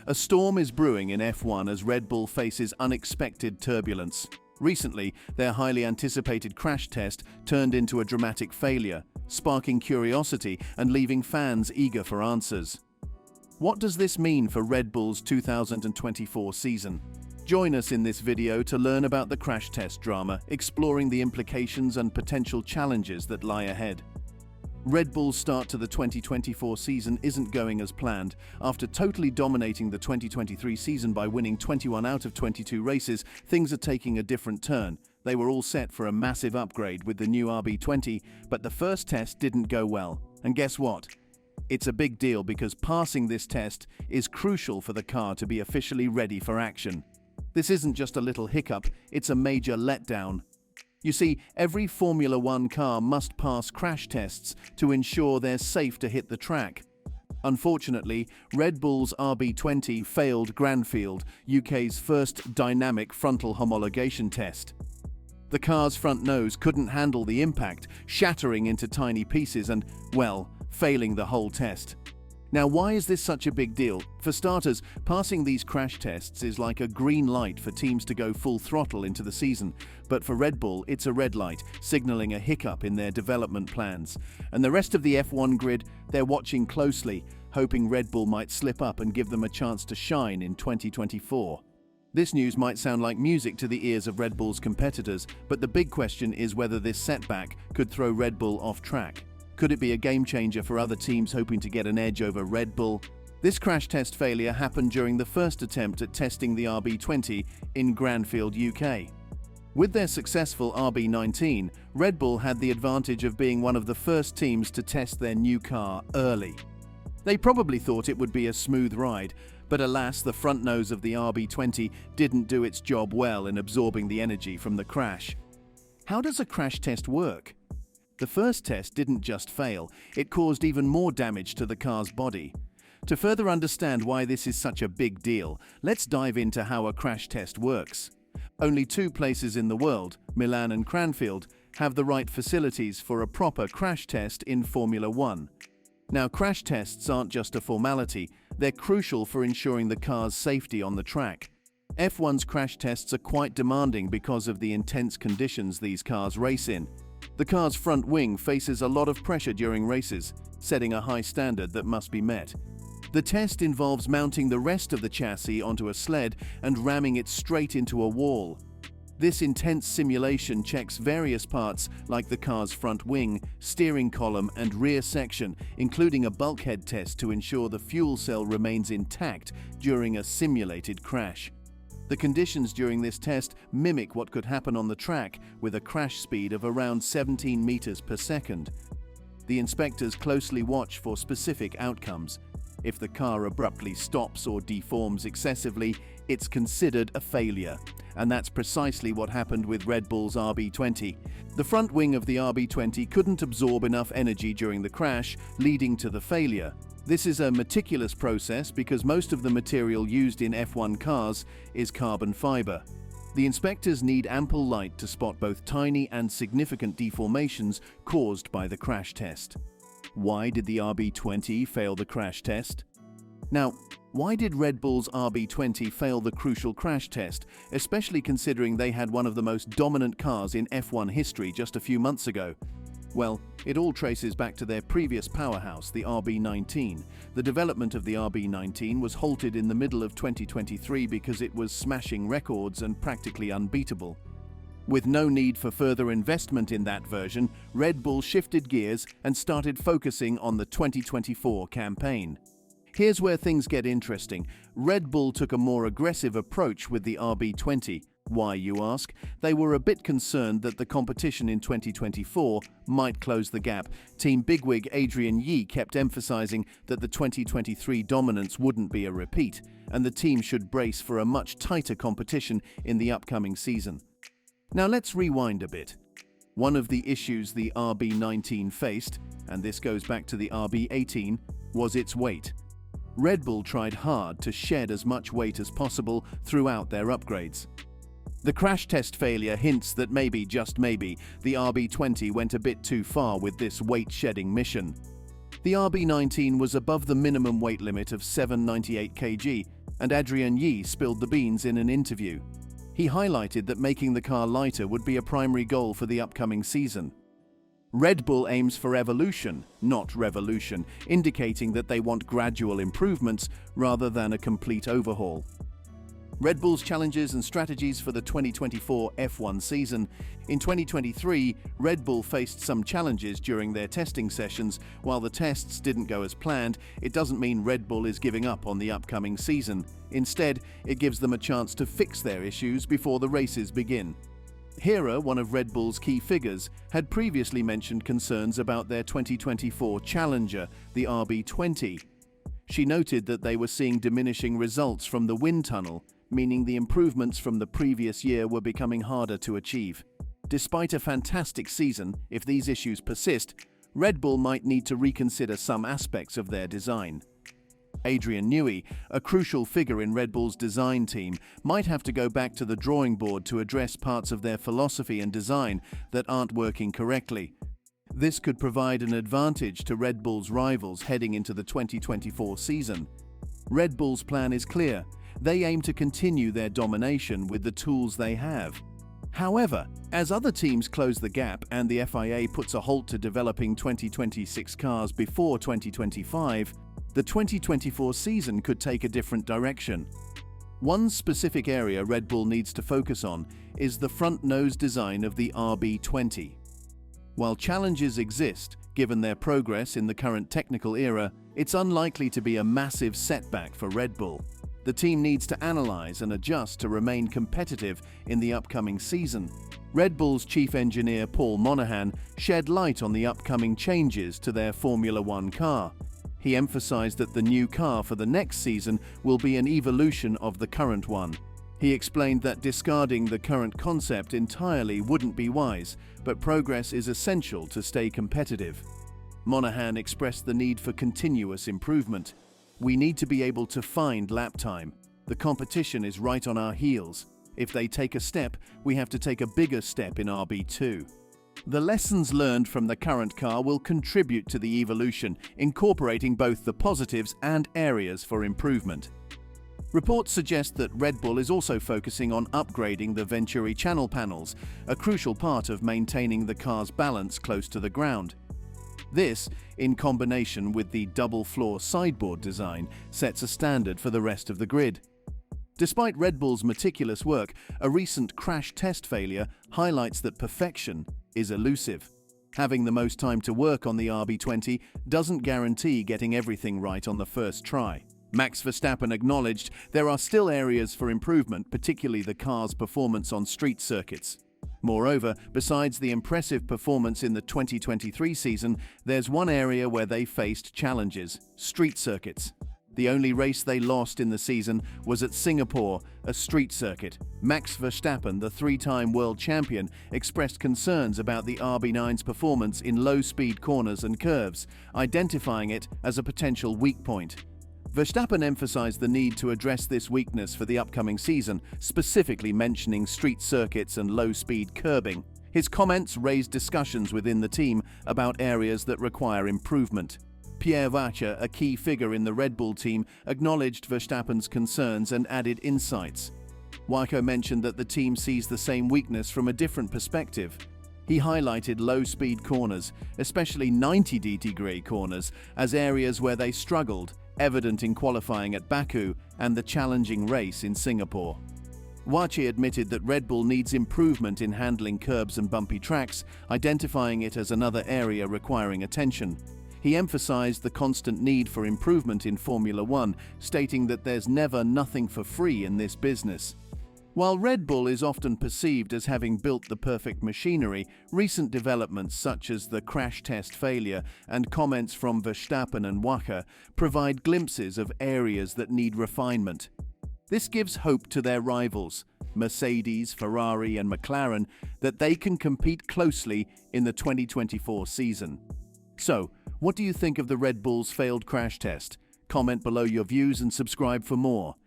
A storm is brewing in F1 as Red Bull faces unexpected turbulence. Recently, their highly anticipated crash test turned into a dramatic failure, sparking curiosity and leaving fans eager for answers. What does this mean for Red Bull's 2024 season? Join us in this video to learn about the crash test drama, exploring the implications and potential challenges that lie ahead. Red Bull's start to the 2024 season isn't going as planned. After totally dominating the 2023 season by winning 21 out of 22 races, things are taking a different turn. They were all set for a massive upgrade with the new RB20, but the first test didn't go well. And guess what? It's a big deal because passing this test is crucial for the car to be officially ready for action. This isn't just a little hiccup, it's a major letdown. You see, every Formula One car must pass crash tests to ensure they're safe to hit the track. Unfortunately, Red Bull's RB20 failed Granfield, UK's first dynamic frontal homologation test. The car's front nose couldn't handle the impact, shattering into tiny pieces and, well, failing the whole test. Now, why is this such a big deal? For starters, passing these crash tests is like a green light for teams to go full throttle into the season. But for Red Bull, it's a red light, signaling a hiccup in their development plans. And the rest of the F1 grid, they're watching closely, hoping Red Bull might slip up and give them a chance to shine in 2024. This news might sound like music to the ears of Red Bull's competitors, but the big question is whether this setback could throw Red Bull off track. Could it be a game changer for other teams hoping to get an edge over Red Bull? This crash test failure happened during the first attempt at testing the RB20 in Granfield, UK. With their successful RB19, Red Bull had the advantage of being one of the first teams to test their new car early. They probably thought it would be a smooth ride, but alas, the front nose of the RB20 didn't do its job well in absorbing the energy from the crash. How does a crash test work? The first test didn't just fail, it caused even more damage to the car's body. To further understand why this is such a big deal, let's dive into how a crash test works. Only two places in the world, Milan and Cranfield, have the right facilities for a proper crash test in Formula One. Now, crash tests aren't just a formality, they're crucial for ensuring the car's safety on the track. F1's crash tests are quite demanding because of the intense conditions these cars race in. The car's front wing faces a lot of pressure during races, setting a high standard that must be met. The test involves mounting the rest of the chassis onto a sled and ramming it straight into a wall. This intense simulation checks various parts like the car's front wing, steering column, and rear section, including a bulkhead test to ensure the fuel cell remains intact during a simulated crash. The conditions during this test mimic what could happen on the track with a crash speed of around 17 meters per second. The inspectors closely watch for specific outcomes. If the car abruptly stops or deforms excessively, it's considered a failure. And that's precisely what happened with Red Bull's RB20. The front wing of the RB20 couldn't absorb enough energy during the crash, leading to the failure. This is a meticulous process because most of the material used in F1 cars is carbon fiber. The inspectors need ample light to spot both tiny and significant deformations caused by the crash test. Why did the RB20 fail the crash test? Now, why did Red Bull's RB20 fail the crucial crash test, especially considering they had one of the most dominant cars in F1 history just a few months ago? Well, it all traces back to their previous powerhouse, the RB19. The development of the RB19 was halted in the middle of 2023 because it was smashing records and practically unbeatable. With no need for further investment in that version, Red Bull shifted gears and started focusing on the 2024 campaign. Here's where things get interesting. Red Bull took a more aggressive approach with the RB20. Why, you ask? They were a bit concerned that the competition in 2024 might close the gap. Team bigwig Adrian Yi kept emphasizing that the 2023 dominance wouldn't be a repeat, and the team should brace for a much tighter competition in the upcoming season. Now let's rewind a bit. One of the issues the RB19 faced, and this goes back to the RB18, was its weight. Red Bull tried hard to shed as much weight as possible throughout their upgrades. The crash test failure hints that maybe, just maybe, the RB20 went a bit too far with this weight-shedding mission. The RB19 was above the minimum weight limit of 798 kg, and Adrian Newey spilled the beans in an interview. He highlighted that making the car lighter would be a primary goal for the upcoming season. Red Bull aims for evolution, not revolution, indicating that they want gradual improvements rather than a complete overhaul. Red Bull's challenges and strategies for the 2024 F1 season. In 2023, Red Bull faced some challenges during their testing sessions. While the tests didn't go as planned, it doesn't mean Red Bull is giving up on the upcoming season. Instead, it gives them a chance to fix their issues before the races begin. Hera, one of Red Bull's key figures, had previously mentioned concerns about their 2024 challenger, the RB20. She noted that they were seeing diminishing results from the wind tunnel, meaning the improvements from the previous year were becoming harder to achieve. Despite a fantastic season, if these issues persist, Red Bull might need to reconsider some aspects of their design. Adrian Newey, a crucial figure in Red Bull's design team, might have to go back to the drawing board to address parts of their philosophy and design that aren't working correctly. This could provide an advantage to Red Bull's rivals heading into the 2024 season. Red Bull's plan is clear. They aim to continue their domination with the tools they have. However, as other teams close the gap and the FIA puts a halt to developing 2026 cars before 2025, the 2024 season could take a different direction. One specific area Red Bull needs to focus on is the front nose design of the RB20. While challenges exist, given their progress in the current technical era, it's unlikely to be a massive setback for Red Bull. The team needs to analyze and adjust to remain competitive in the upcoming season. Red Bull's chief engineer Paul Monahan shed light on the upcoming changes to their Formula One car. He emphasized that the new car for the next season will be an evolution of the current one. He explained that discarding the current concept entirely wouldn't be wise, but progress is essential to stay competitive. Monahan expressed the need for continuous improvement. We need to be able to find lap time. The competition is right on our heels. If they take a step, we have to take a bigger step in RB2. The lessons learned from the current car will contribute to the evolution, incorporating both the positives and areas for improvement. Reports suggest that Red Bull is also focusing on upgrading the Venturi channel panels, a crucial part of maintaining the car's balance close to the ground. This, in combination with the double-floor sideboard design, sets a standard for the rest of the grid. Despite Red Bull's meticulous work, a recent crash test failure highlights that perfection is elusive. Having the most time to work on the RB20 doesn't guarantee getting everything right on the first try. Max Verstappen acknowledged there are still areas for improvement, particularly the car's performance on street circuits. Moreover, besides the impressive performance in the 2023 season, there's one area where they faced challenges: street circuits. The only race they lost in the season was at Singapore, a street circuit. Max Verstappen, the three-time world champion, expressed concerns about the RB9's performance in low-speed corners and curves, identifying it as a potential weak point. Verstappen emphasized the need to address this weakness for the upcoming season, specifically mentioning street circuits and low-speed curbing. His comments raised discussions within the team about areas that require improvement. Pierre Vacher, a key figure in the Red Bull team, acknowledged Verstappen's concerns and added insights. Vacher mentioned that the team sees the same weakness from a different perspective. He highlighted low-speed corners, especially 90-degree corners, as areas where they struggled, evident in qualifying at Baku and the challenging race in Singapore. Vacher admitted that Red Bull needs improvement in handling curbs and bumpy tracks, identifying it as another area requiring attention. He emphasized the constant need for improvement in Formula One, stating that there's never nothing for free in this business. While Red Bull is often perceived as having built the perfect machinery, recent developments such as the crash test failure and comments from Verstappen and Vacher provide glimpses of areas that need refinement. This gives hope to their rivals, Mercedes, Ferrari and McLaren, that they can compete closely in the 2024 season. So, what do you think of the Red Bull's failed crash test? Comment below your views and subscribe for more.